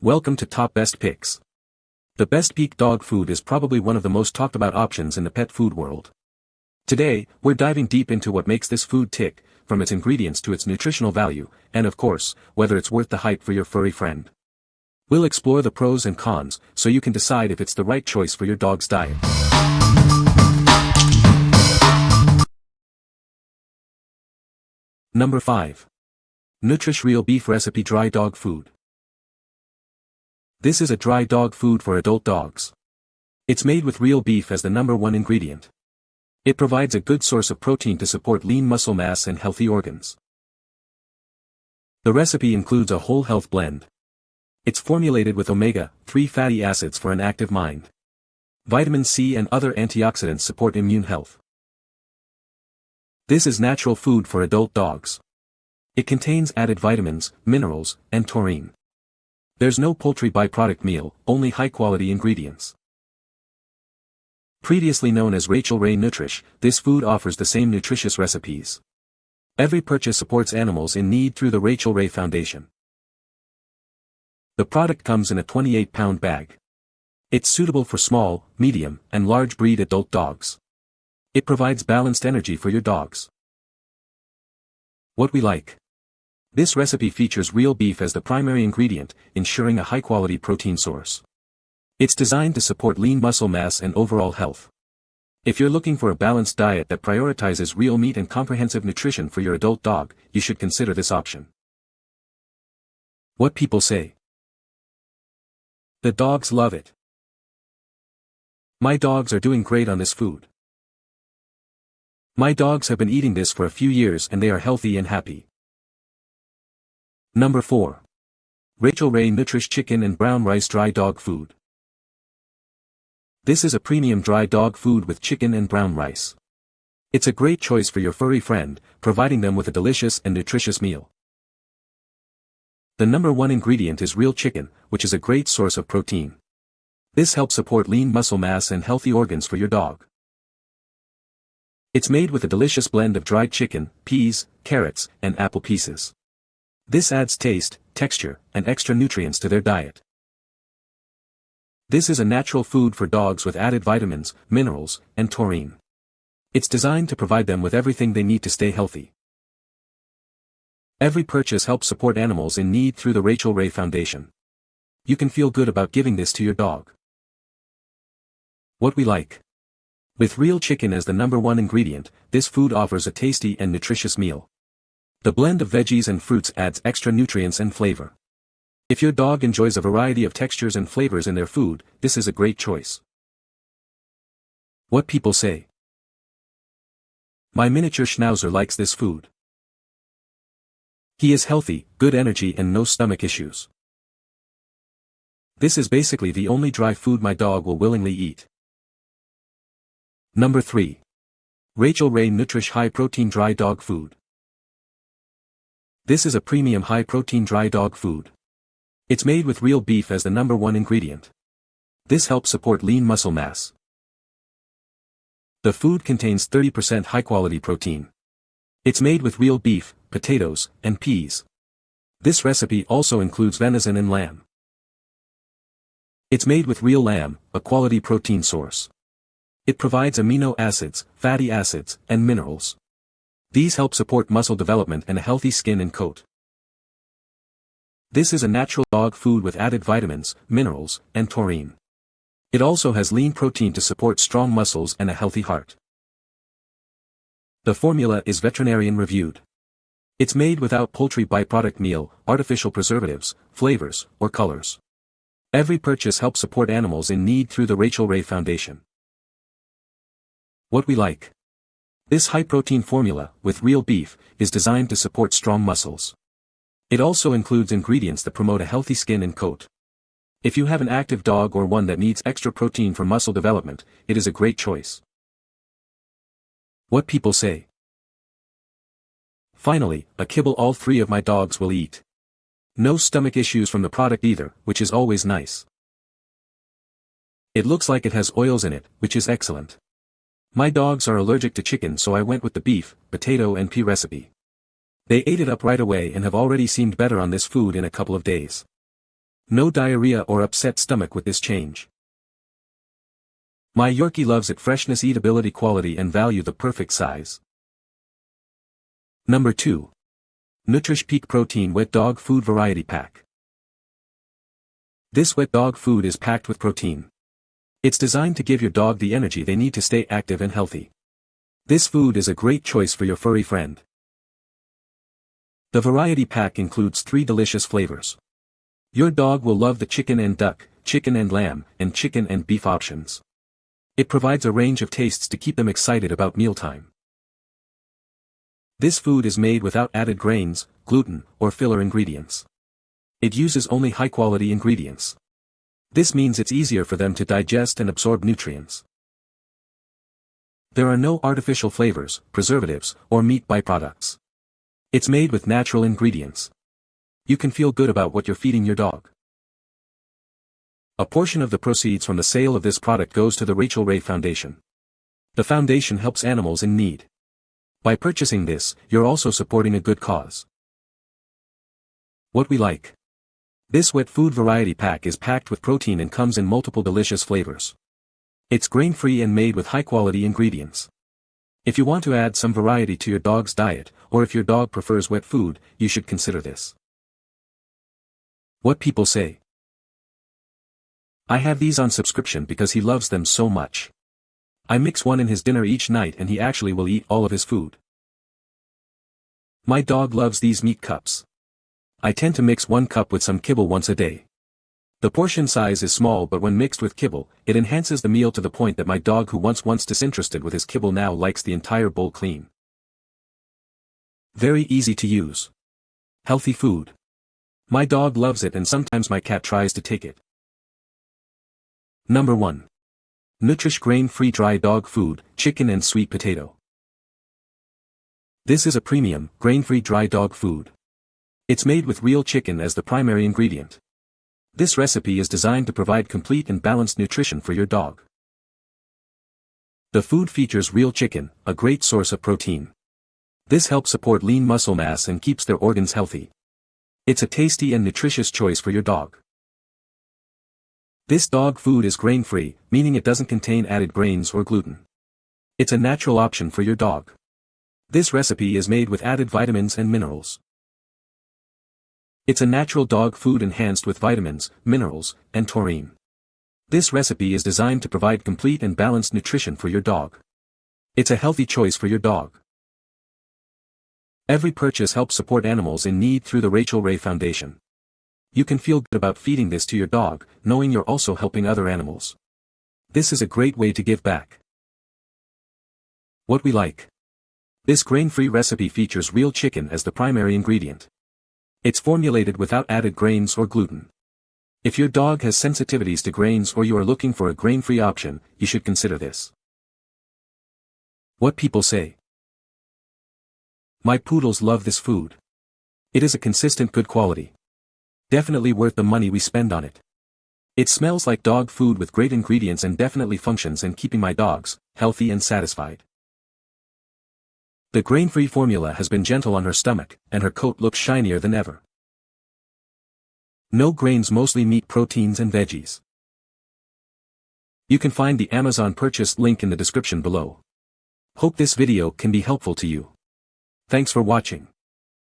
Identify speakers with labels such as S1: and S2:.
S1: Welcome to Top Best Picks. The Best Peak dog food is probably one of the most talked about options in the pet food world. Today, we're diving deep into what makes this food tick, from its ingredients to its nutritional value, and of course, whether it's worth the hype for your furry friend. We'll explore the pros and cons, so you can decide if it's the right choice for your dog's diet. Number 5. Nutrish Real Beef Recipe Dry Dog Food. This is a dry dog food for adult dogs. It's made with real beef as the number one ingredient. It provides a good source of protein to support lean muscle mass and healthy organs. The recipe includes a whole health blend. It's formulated with omega-3 fatty acids for an active mind. Vitamin C and other antioxidants support immune health. This is natural food for adult dogs. It contains added vitamins, minerals, and taurine. There's no poultry byproduct meal, only high-quality ingredients. Previously known as Rachael Nutrish, this food offers the same nutritious recipes. Every purchase supports animals in need through the Rachael Ray Foundation. The product comes in a 28-pound bag. It's suitable for small, medium, and large breed adult dogs. It provides balanced energy for your dogs. What we like. This recipe features real beef as the primary ingredient, ensuring a high-quality protein source. It's designed to support lean muscle mass and overall health. If you're looking for a balanced diet that prioritizes real meat and comprehensive nutrition for your adult dog, you should consider this option. What people say. The dogs love it. My dogs are doing great on this food. My dogs have been eating this for a few years and they are healthy and happy. Number 4. Rachael Ray Nutrish Chicken and Brown Rice Dry Dog Food. This is a premium dry dog food with chicken and brown rice. It's a great choice for your furry friend, providing them with a delicious and nutritious meal. The number one ingredient is real chicken, which is a great source of protein. This helps support lean muscle mass and healthy organs for your dog. It's made with a delicious blend of dried chicken, peas, carrots, and apple pieces. This adds taste, texture, and extra nutrients to their diet. This is a natural food for dogs with added vitamins, minerals, and taurine. It's designed to provide them with everything they need to stay healthy. Every purchase helps support animals in need through the Rachael Ray Foundation. You can feel good about giving this to your dog. What we like. With real chicken as the number one ingredient, this food offers a tasty and nutritious meal. The blend of veggies and fruits adds extra nutrients and flavor. If your dog enjoys a variety of textures and flavors in their food, this is a great choice. What people say. My miniature schnauzer likes this food. He is healthy, good energy and no stomach issues. This is basically the only dry food my dog will willingly eat. Number 3. Rachael Ray Nutrish High Protein Dry Dog Food. This is a premium high-protein dry dog food. It's made with real beef as the number one ingredient. This helps support lean muscle mass. The food contains 30% high-quality protein. It's made with real beef, potatoes, and peas. This recipe also includes venison and lamb. It's made with real lamb, a quality protein source. It provides amino acids, fatty acids, and minerals. These help support muscle development and a healthy skin and coat. This is a natural dog food with added vitamins, minerals, and taurine. It also has lean protein to support strong muscles and a healthy heart. The formula is veterinarian reviewed. It's made without poultry byproduct meal, artificial preservatives, flavors, or colors. Every purchase helps support animals in need through the Rachael Ray Foundation. What we like. This high-protein formula, with real beef, is designed to support strong muscles. It also includes ingredients that promote a healthy skin and coat. If you have an active dog or one that needs extra protein for muscle development, it is a great choice. What people say. Finally, a kibble all 3 of my dogs will eat. No stomach issues from the product either, which is always nice. It looks like it has oils in it, which is excellent. My dogs are allergic to chicken, so I went with the beef, potato and pea recipe. They ate it up right away and have already seemed better on this food in a couple of days. No diarrhea or upset stomach with this change. My Yorkie loves it: freshness, eatability, quality and value, the perfect size. Number 2. Nutrish Peak Protein Wet Dog Food Variety Pack. This wet dog food is packed with protein. It's designed to give your dog the energy they need to stay active and healthy. This food is a great choice for your furry friend. The variety pack includes 3 delicious flavors. Your dog will love the chicken and duck, chicken and lamb, and chicken and beef options. It provides a range of tastes to keep them excited about mealtime. This food is made without added grains, gluten, or filler ingredients. It uses only high-quality ingredients. This means it's easier for them to digest and absorb nutrients. There are no artificial flavors, preservatives, or meat byproducts. It's made with natural ingredients. You can feel good about what you're feeding your dog. A portion of the proceeds from the sale of this product goes to the Rachael Foundation. The foundation helps animals in need. By purchasing this, you're also supporting a good cause. What we like. This wet food variety pack is packed with protein and comes in multiple delicious flavors. It's grain-free and made with high-quality ingredients. If you want to add some variety to your dog's diet, or if your dog prefers wet food, you should consider this. What people say. I have these on subscription because he loves them so much. I mix one in his dinner each night and he actually will eat all of his food. My dog loves these meat cups. I tend to mix 1 cup with some kibble once a day. The portion size is small, but when mixed with kibble, it enhances the meal to the point that my dog, who once disinterested with his kibble, now likes the entire bowl clean. Very easy to use. Healthy food. My dog loves it and sometimes my cat tries to take it. Number 1. Nutrish Grain-Free Dry Dog Food, Chicken and Sweet Potato. This is a premium, grain-free dry dog food. It's made with real chicken as the primary ingredient. This recipe is designed to provide complete and balanced nutrition for your dog. The food features real chicken, a great source of protein. This helps support lean muscle mass and keeps their organs healthy. It's a tasty and nutritious choice for your dog. This dog food is grain-free, meaning it doesn't contain added grains or gluten. It's a natural option for your dog. This recipe is made with added vitamins and minerals. It's a natural dog food enhanced with vitamins, minerals, and taurine. This recipe is designed to provide complete and balanced nutrition for your dog. It's a healthy choice for your dog. Every purchase helps support animals in need through the Rachael Foundation. You can feel good about feeding this to your dog, knowing you're also helping other animals. This is a great way to give back. What we like. This grain-free recipe features real chicken as the primary ingredient. It's formulated without added grains or gluten. If your dog has sensitivities to grains or you are looking for a grain-free option, you should consider this. What people say. My poodles love this food. It is a consistent good quality. Definitely worth the money we spend on it. It smells like dog food with great ingredients and definitely functions in keeping my dogs healthy and satisfied. The grain-free formula has been gentle on her stomach, and her coat looks shinier than ever. No grains, mostly meat, proteins and veggies. You can find the Amazon purchase link in the description below. Hope this video can be helpful to you. Thanks for watching.